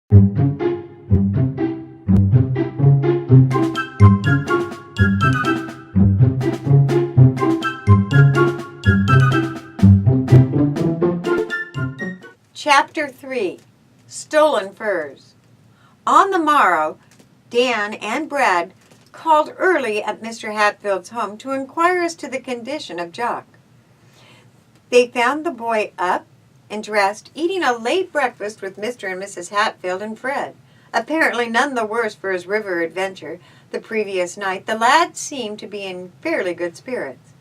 Chapter 3. Stolen Furs. On the morrow, Dan and Brad called early at Mr. Hatfield's home to inquire as to the condition of Jock. They found the boy up and dressed, eating a late breakfast with Mr. and Mrs. Hatfield and Fred. Apparently none the worse for his river adventure the previous night, the lad seemed to be in fairly good spirits.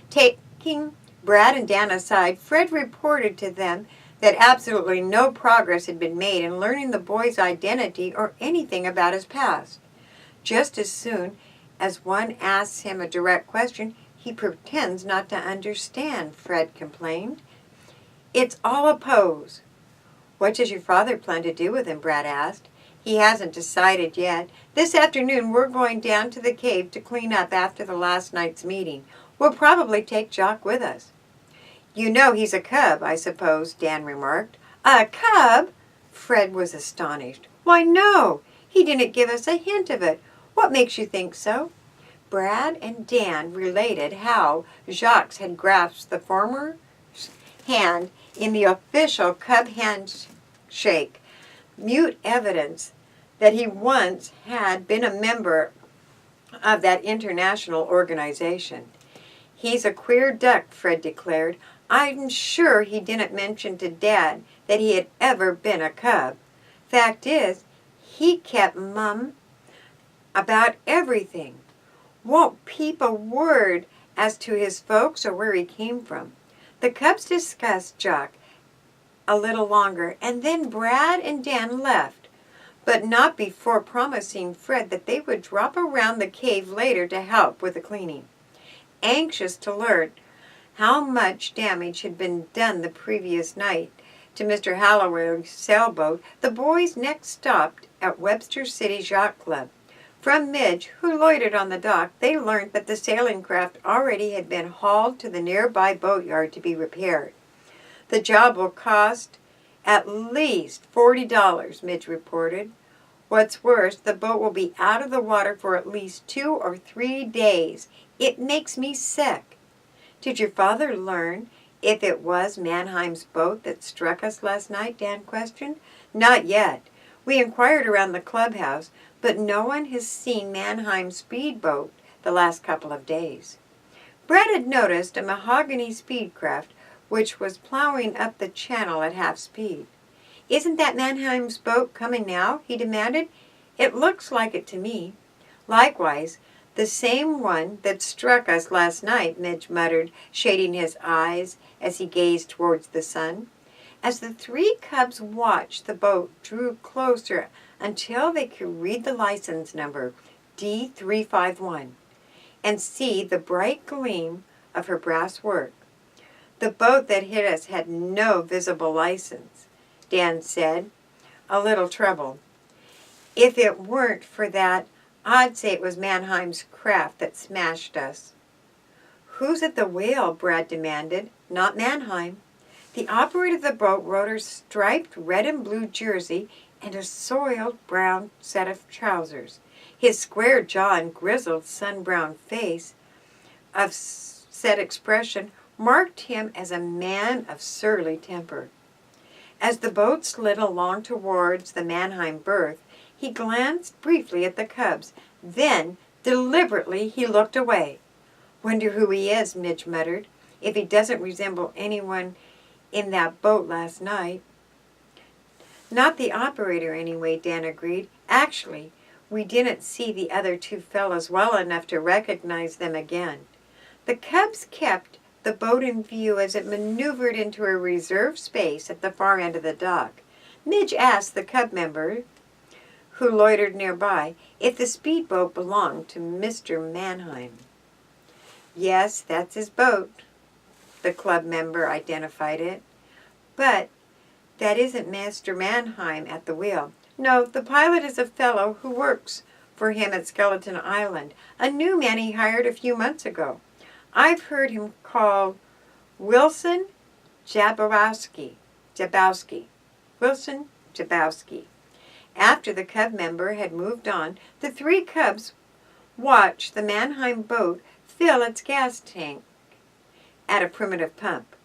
Taking Brad and Dan aside, Fred reported to them that absolutely no progress had been made in learning the boy's identity or anything about his past. Just as soon as one asks him a direct question, he pretends not to understand, Fred complained. It's all a pose. What does your father plan to do with him? Brad asked. He hasn't decided yet. This afternoon we're going down to the cave to clean up after the last night's meeting. We'll probably take Jock with us. You know he's a cub, I suppose, Dan remarked. A cub? Fred was astonished. Why, no. He didn't give us a hint of it. What makes you think so? Brad and Dan related how Jacques had grasped the former's hand in the official cub handshake, mute evidence that he once had been a member of that international organization. He's a queer duck, Fred declared. I'm sure he didn't mention to Dad that he had ever been a cub. Fact is, he kept mum about everything. Won't peep a word as to his folks or where he came from. The cubs discussed Jock a little longer, and then Brad and Dan left, but not before promising Fred that they would drop around the cave later to help with the cleaning. Anxious to learn how much damage had been done the previous night to Mr. Hallowell's sailboat, the boys next stopped at Webster City's yacht club. From Midge, who loitered on the dock, they learned that the sailing craft already had been hauled to the nearby boatyard to be repaired. The job will cost at least $40, Midge reported. What's worse, the boat will be out of the water for at least 2 or 3 days. It makes me sick. Did your father learn if it was Mannheim's boat that struck us last night? Dan questioned. Not yet. We inquired around the clubhouse, but no one has seen Mannheim's speedboat the last couple of days. Brad had noticed a mahogany speedcraft which was plowing up the channel at half speed. Isn't that Mannheim's boat coming now? He demanded. It looks like it to me. Likewise, the same one that struck us last night, Midge muttered, shading his eyes as he gazed towards the sun. As the 3 cubs watched, the boat drew closer until they could read the license number, D351, and see the bright gleam of her brass work. The boat that hit us had no visible license, Dan said, a little troubled. If it weren't for that, I'd say it was Mannheim's craft that smashed us. Who's at the wheel? Brad demanded. Not Mannheim. The operator of the boat wore a striped red and blue jersey and a soiled brown set of trousers. His square jaw and grizzled sun-browned face of set expression marked him as a man of surly temper. As the boat slid along towards the Mannheim berth, he glanced briefly at the cubs. Then, deliberately, he looked away. Wonder who he is, Midge muttered, if he doesn't resemble anyone in that boat last night. Not the operator, anyway, Dan agreed. Actually, we didn't see the other 2 fellows well enough to recognize them again. The cubs kept the boat in view as it maneuvered into a reserved space at the far end of the dock. Midge asked the cub member, who loitered nearby, if the speedboat belonged to Mr. Mannheim. Yes, that's his boat, the club member identified it. But that isn't Mr. Mannheim at the wheel. No, the pilot is a fellow who works for him at Skeleton Island, a new man he hired a few months ago. I've heard him called Wilson Jabowski. Wilson Jabowski. After the Cub member had moved on, the three Cubs watched the Mannheim boat fill its gas tank at a primitive pump.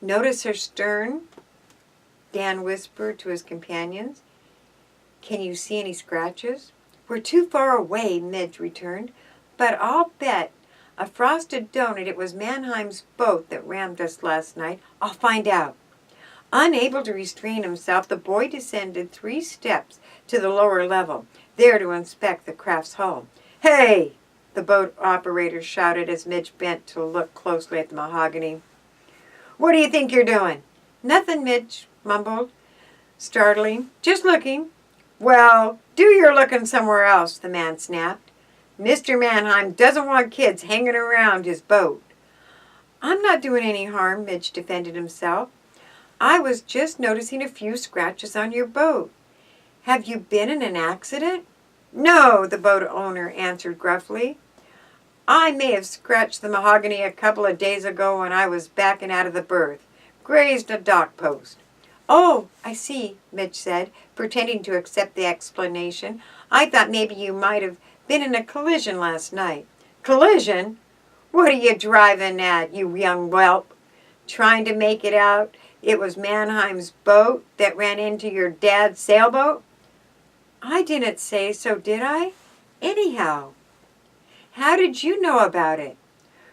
"Notice her stern?" Dan whispered to his companions. "Can you see any scratches?" "We're too far away," Midge returned, "but I'll bet a frosted donut it was Mannheim's boat that rammed us last night. I'll find out." Unable to restrain himself, the boy descended 3 steps to the lower level, there to inspect the craft's hull. "Hey!" the boat operator shouted as Midge bent to look closely at the mahogany. "What do you think you're doing?" "Nothing," Midge mumbled, startling. "Just looking." "Well, do your looking somewhere else," the man snapped. "Mr. Mannheim doesn't want kids hanging around his boat." "I'm not doing any harm," Midge defended himself. "I was just noticing a few scratches on your boat. Have you been in an accident?" "No," the boat owner answered gruffly. "I may have scratched the mahogany a couple of days ago when I was backing out of the berth. Grazed a dock post." "Oh, I see," Midge said, pretending to accept the explanation. "I thought maybe you might have been in a collision last night." "Collision? What are you driving at, you young whelp? Trying to make it out it was Mannheim's boat that ran into your dad's sailboat?" "I didn't say so, did I? Anyhow, how did you know about it?"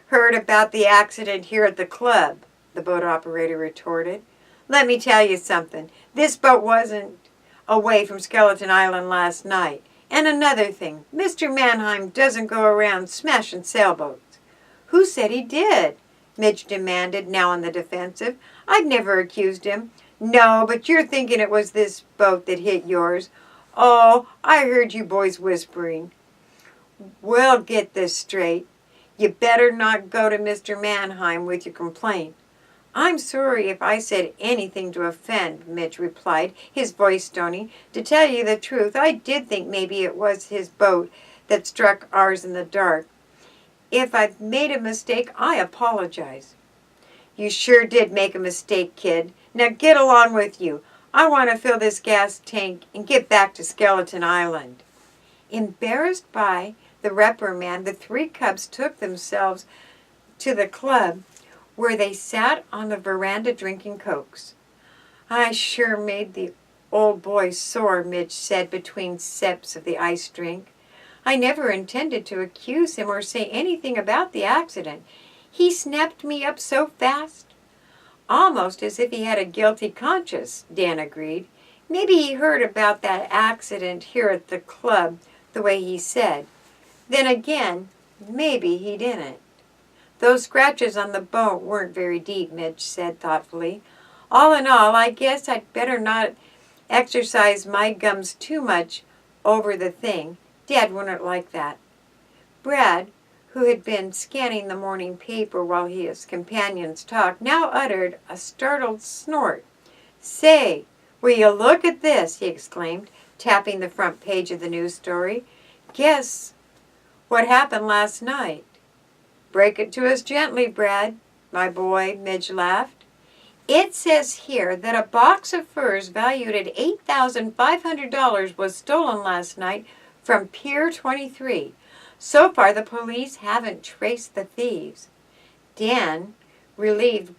"Heard about the accident here at the club," the boat operator retorted. "Let me tell you something. This boat wasn't away from Skeleton Island last night. And another thing, Mr. Mannheim doesn't go around smashing sailboats." "Who said he did?" Midge demanded, now on the defensive. "I've never accused him." "No, but you're thinking it was this boat that hit yours." "Oh, I heard you boys whispering." "Well, get this straight. You better not go to Mr. Mannheim with your complaint." "I'm sorry if I said anything to offend," Midge replied, his voice stony. "To tell you the truth, I did think maybe it was his boat that struck ours in the dark. If I've made a mistake, I apologize." "You sure did make a mistake, kid. Now get along with you. I want to fill this gas tank and get back to Skeleton Island." Embarrassed by the reprimand, the 3 Cubs took themselves to the club, where they sat on the veranda drinking cokes. "I sure made the old boy sore," Midge said between sips of the iced drink. "I never intended to accuse him or say anything about the accident. He snapped me up so fast." "Almost as if he had a guilty conscience," Dan agreed. "Maybe he heard about that accident here at the club the way he said. Then again, maybe he didn't." "Those scratches on the boat weren't very deep," Midge said thoughtfully. "All in all, I guess I'd better not exercise my gums too much over the thing. Dad wouldn't like that." Brad, who had been scanning the morning paper while his companions talked, now uttered a startled snort. "Say, will you look at this?" he exclaimed, tapping the front page of the news story. "Guess what happened last night?" "Break it to us gently, Brad, my boy," Midge laughed. "It says here that a box of furs valued at $8,500 was stolen last night from Pier 23. So far, the police haven't traced the thieves." Dan relieved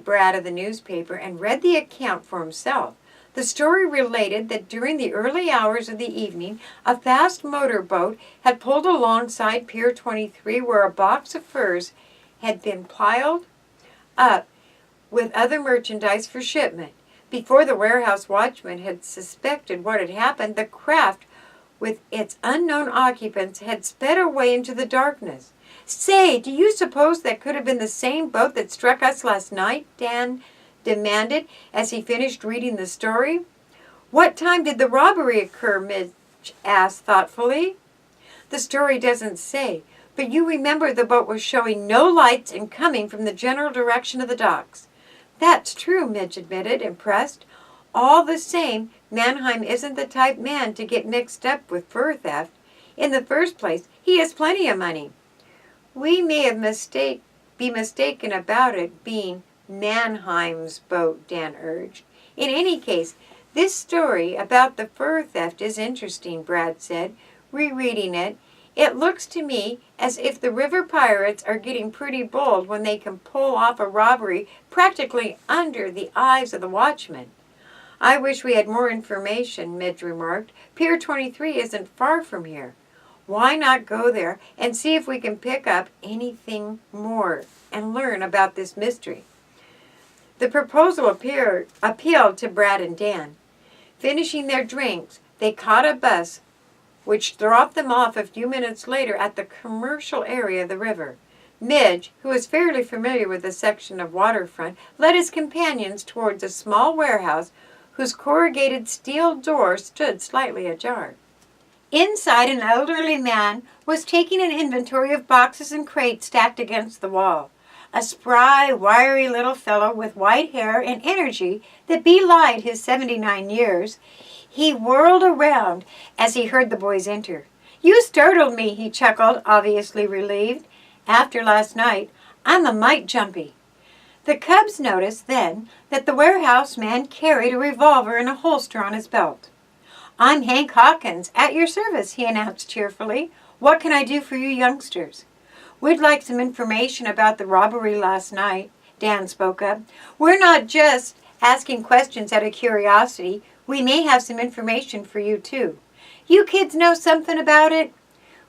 Brad of the newspaper and read the account for himself. The story related that during the early hours of the evening, a fast motorboat had pulled alongside Pier 23 where a box of furs had been piled up with other merchandise for shipment. Before the warehouse watchman had suspected what had happened, the craft with its unknown occupants had sped away into the darkness. "Say, do you suppose that could have been the same boat that struck us last night?" Dan demanded as he finished reading the story. "What time did the robbery occur?" Midge asked thoughtfully. "The story doesn't say, but you remember the boat was showing no lights and coming from the general direction of the docks." "That's true," Midge admitted, impressed. "All the same, Mannheim isn't the type man to get mixed up with fur theft. In the first place, he has plenty of money." "We may have be mistaken about it being Mannheim's boat," Dan urged. "In any case, "This story about the fur theft is interesting," Brad said, rereading it. "It looks to me as if the river pirates are getting pretty bold when they can pull off a robbery practically under the eyes of the watchmen." "I wish we had more information," Midge remarked. "Pier 23 isn't far from here. Why not go there and see if we can pick up anything more and learn about this mystery?" The proposal appealed to Brad and Dan. Finishing their drinks, they caught a bus which dropped them off a few minutes later at the commercial area of the river. Midge, who was fairly familiar with the section of waterfront, led his companions towards a small warehouse whose corrugated steel door stood slightly ajar. Inside, an elderly man was taking an inventory of boxes and crates stacked against the wall. A spry, wiry little fellow with white hair and energy that belied his 79 years, he whirled around as he heard the boys enter. "You startled me," he chuckled, obviously relieved. "After last night, I'm a mite jumpy." The Cubs noticed then that the warehouse man carried a revolver in a holster on his belt. "I'm Hank Hawkins, at your service," he announced cheerfully. "What can I do for you youngsters?" "We'd like some information about the robbery last night," Dan spoke up. "We're not just asking questions out of curiosity. We may have some information for you, too. You kids know something about it?"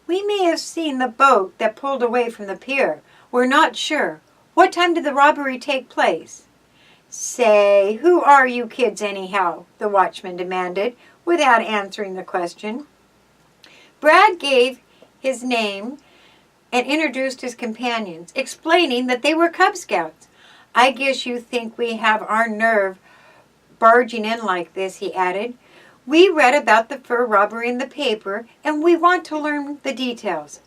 "We may have seen the boat that pulled away from the pier. We're not sure. What time did the robbery take place?" "Say, who are you kids anyhow?" the watchman demanded, without answering the question. Brad gave his name and introduced his companions, explaining that they were Cub Scouts. "I guess you think we have our nerve barging in like this," he added. "We read about the fur robbery in the paper, and we want to learn the details."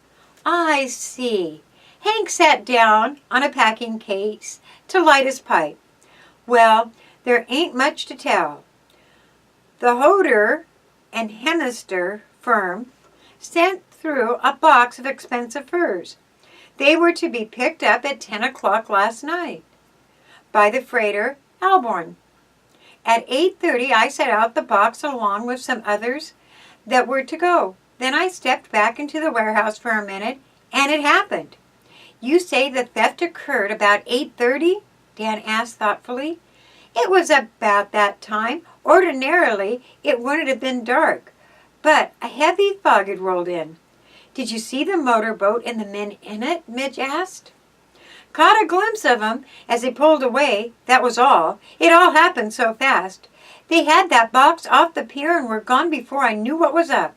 "I see." Hank sat down on a packing case to light his pipe. "Well, there ain't much to tell. The Hodder and Hemister firm sent through a box of expensive furs. They were to be picked up at 10 o'clock last night by the freighter Alborn. At 8:30 I set out the box along with some others that were to go. Then I stepped back into the warehouse for a minute, and it happened." "You say the theft occurred about 8:30? Dan asked thoughtfully. "It was about that time. Ordinarily, it wouldn't have been dark, but a heavy fog had rolled in." "Did you see the motorboat and the men in it?" Midge asked. "Caught a glimpse of 'em as they pulled away, that was all. It all happened so fast. They had that box off the pier and were gone before I knew what was up."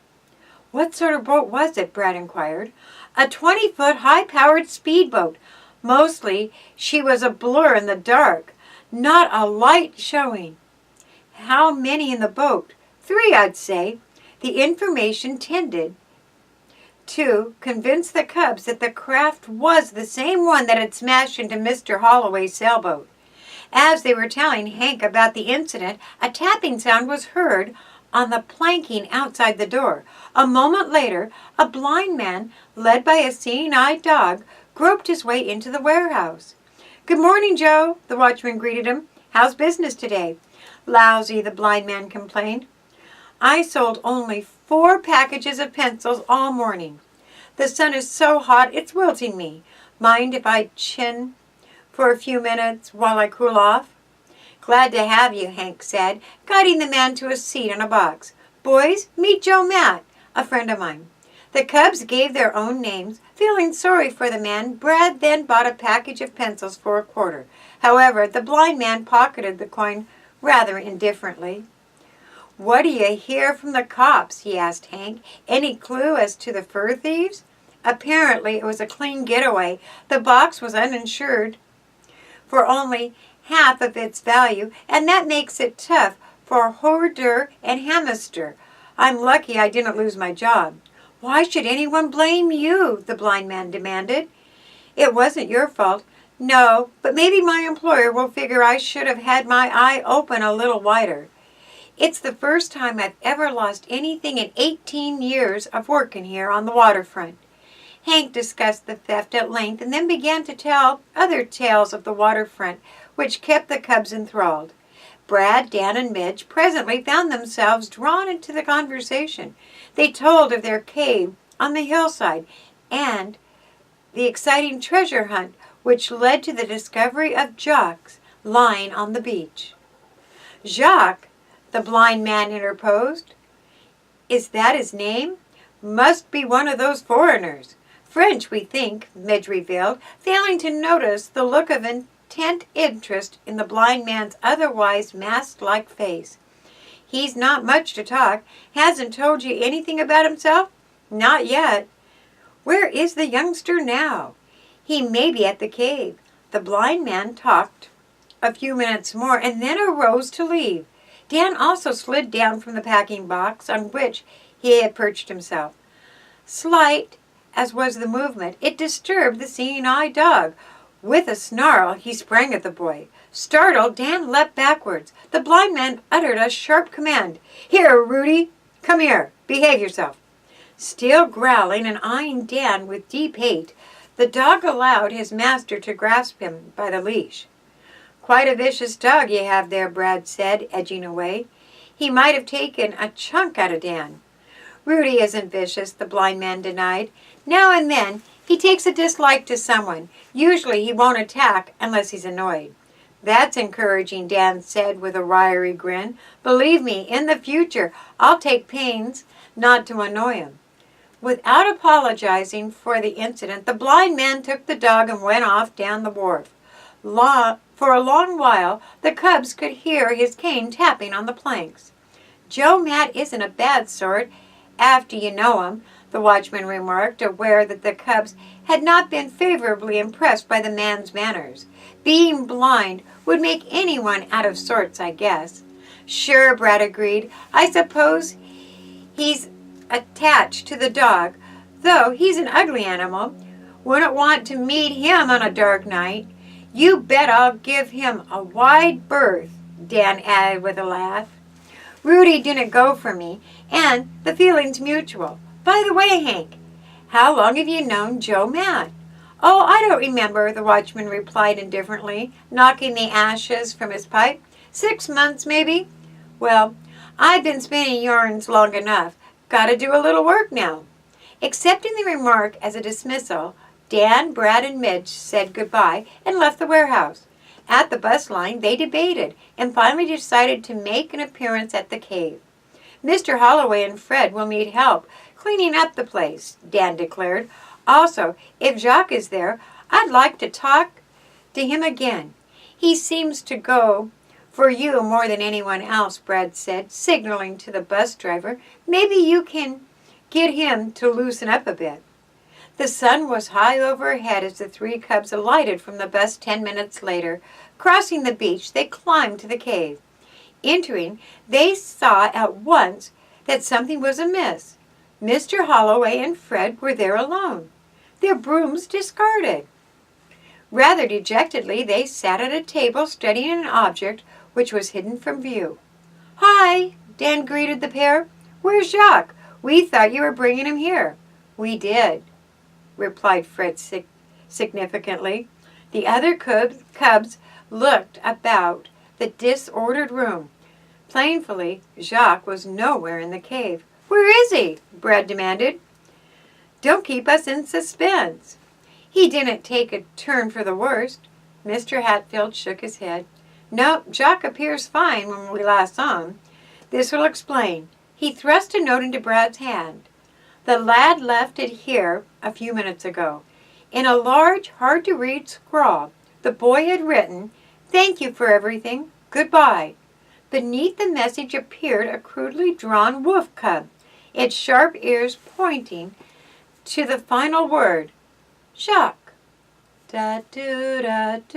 "What sort of boat was it?" Brad inquired. "A 20-foot high-powered speedboat. Mostly she was a blur in the dark, not a light showing." "How many in the boat?" "3, I'd say." The information tended to convince the Cubs that the craft was the same one that had smashed into Mr. Holloway's sailboat. As they were telling Hank about the incident, a tapping sound was heard on the planking outside the door. A moment later, a blind man, led by a seeing-eyed dog, groped his way into the warehouse. "Good morning, Joe," the watchman greeted him. "How's business today?" "Lousy," the blind man complained. "I sold only 4 packages of pencils all morning. The sun is so hot it's wilting me. Mind if I chin for a few minutes while I cool off?" "Glad to have you," Hank said, guiding the man to a seat on a box. "Boys, meet Joe Matt, a friend of mine." The Cubs gave their own names. Feeling sorry for the man, Brad then bought a package of pencils for a quarter. However, the blind man pocketed the coin rather indifferently. "What do you hear from the cops?" he asked Hank. "Any clue as to the fur thieves?" Apparently, it was a clean getaway. The box was uninsured for only half of its value, and that makes it tough for Hodder and Hemister. I'm lucky I didn't lose my job." "Why should anyone blame you?" the blind man demanded. "It wasn't your fault." "No, but maybe my employer will figure I should have had my eye open a little wider. It's the first time I've ever lost anything in 18 years of working here on the waterfront." Hank discussed the theft at length and then began to tell other tales of the waterfront which kept the Cubs enthralled. Brad, Dan, and Midge presently found themselves drawn into the conversation. They told of their cave on the hillside and the exciting treasure hunt which led to the discovery of Jacques lying on the beach. Jacques, the blind man interposed. Is that his name? Must be one of those foreigners. French, we think, Midge revealed, failing to notice the look of intent interest in the blind man's otherwise masked-like face. He's not much to talk. Hasn't told you anything about himself? Not yet. Where is the youngster now? He may be at the cave. The blind man talked a few minutes more and then arose to leave. Dan also slid down from the packing box on which he had perched himself. Slight as was the movement, it disturbed the seeing-eyed dog. With a snarl, he sprang at the boy. Startled, Dan leapt backwards. The blind man uttered a sharp command. Here, Rudy! Come here! Behave yourself! Still growling and eyeing Dan with deep hate, the dog allowed his master to grasp him by the leash. Quite a vicious dog you have there, Brad said, edging away. He might have taken a chunk out of Dan. Rudy isn't vicious, the blind man denied. Now and then, he takes a dislike to someone. Usually he won't attack unless he's annoyed. That's encouraging, Dan said with a wry grin. Believe me, in the future, I'll take pains not to annoy him. Without apologizing for the incident, the blind man took the dog and went off down the wharf. For a long while, the cubs could hear his cane tapping on the planks. Joe Matt isn't a bad sort, after you know him, the watchman remarked, aware that the cubs had not been favorably impressed by the man's manners. Being blind would make anyone out of sorts, I guess. Sure, Brad agreed. I suppose he's attached to the dog, though he's an ugly animal. Wouldn't want to meet him on a dark night. You bet I'll give him a wide berth, Dan added with a laugh. Rudy didn't go for me, and the feeling's mutual. By the way, Hank, how long have you known Joe Matt? Oh, I don't remember, the watchman replied indifferently, knocking the ashes from his pipe. 6 months, maybe. Well, I've been spinning yarns long enough. Got to do a little work now. Accepting the remark as a dismissal, Dan, Brad, and Midge said goodbye and left the warehouse. At the bus line, they debated and finally decided to make an appearance at the cave. Mr. Holloway and Fred will need help cleaning up the place, Dan declared. Also, if Jacques is there, I'd like to talk to him again. He seems to go for you more than anyone else, Brad said, signaling to the bus driver. Maybe you can get him to loosen up a bit. The sun was high overhead as the three cubs alighted from the bus 10 minutes later. Crossing the beach, they climbed to the cave. Entering, they saw at once that something was amiss. Mr. Holloway and Fred were there alone, their brooms discarded. Rather dejectedly, they sat at a table studying an object which was hidden from view. Hi, Dan greeted the pair. Where's Jacques? We thought you were bringing him here. We did, replied Fred significantly. The other cubs looked about the disordered room. Plainly, Jacques was nowhere in the cave. Where is he? Brad demanded. Don't keep us in suspense. He didn't take a turn for the worst. Mr. Hatfield shook his head. No, Jacques appears fine when we last saw him. This will explain. He thrust a note into Brad's hand. The lad left it here a few minutes ago. In a large, hard-to-read scrawl, the boy had written, Thank you for everything. Goodbye. Beneath the message appeared a crudely drawn wolf cub, its sharp ears pointing to the final word, Jacques. Da-do-da-do.